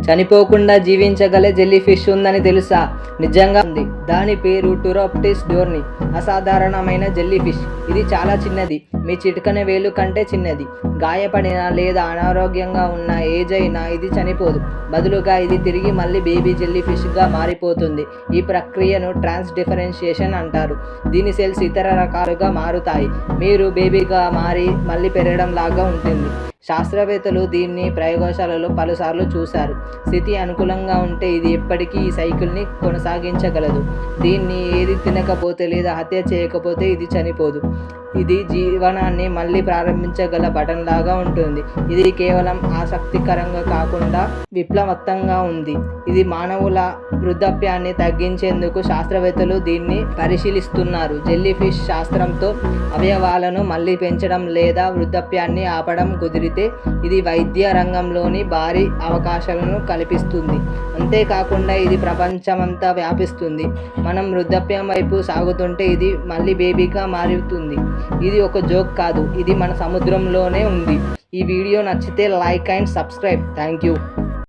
చనిపోకుండా జీవించగల jelly fish ఉందని తెలుసా? నిజంగా ఉంది. దాని పేరు టురోప్టిస్ డోర్ని. అసాధారణమైన జెల్లీ ఫిష్. ఇది చాలా చిన్నది, మీ చిటికన వేలు కంటే చిన్నది. గాయపడిన లేదా అనారోగ్యంగా ఉన్న ఏజ్ అయినా ఇది చనిపోదు. బదులుగా ఇది తిరిగి మళ్ళీ బేబీ జెల్లీ ఫిష్గా మారిపోతుంది. ఈ ప్రక్రియను ట్రాన్స్ డిఫరెన్షియేషన్ అంటారు. దీని సెల్స్ ఇతర రకాలుగా మారుతాయి. మీరు బేబీగా మారి మళ్ళీ పెరగడం లాగా ఉంటుంది. శాస్త్రవేత్తలు దీన్ని ప్రయోగశాలలో పలుసార్లు చూశారు. స్థితి అనుకూలంగా ఉంటే ఇది ఎప్పటికీ ఈ సైకిల్ని కొనసాగించగలదు. దీన్ని ఏది తినకపోతే లేదా హత్య చేయకపోతే ఇది చనిపోదు. ఇది జీవనాన్ని మళ్ళీ ప్రారంభించగల బటన్ లాగా ఉంటుంది. ఇది కేవలం ఆసక్తికరంగా కాకుండా విప్లవంతంగా ఉంది. ఇది మానవుల వృద్ధాప్యాన్ని తగ్గించేందుకు శాస్త్రవేత్తలు దీన్ని పరిశీలిస్తున్నారు. జెల్లీ ఫిష్ శాస్త్రంతో అవయవాలను మళ్ళీ పెంచడం లేదా వృద్ధాప్యాన్ని ఆపడం కుదిరితే ఇది వైద్య రంగంలోని భారీ అవకాశాలను కల్పిస్తుంది. అంతేకాకుండా ఇది ప్రపంచమంతా వ్యాపిస్తుంది. మనం వృద్ధాప్యం వైపు సాగుతుంటే ఇది మళ్ళీ బేబీగా మారుతుంది. ఇది ఒక జోక్ కాదు, ఇది మన సముద్రంలోనే ఉంది. ఈ వీడియో నచ్చితే like and subscribe. Thank you.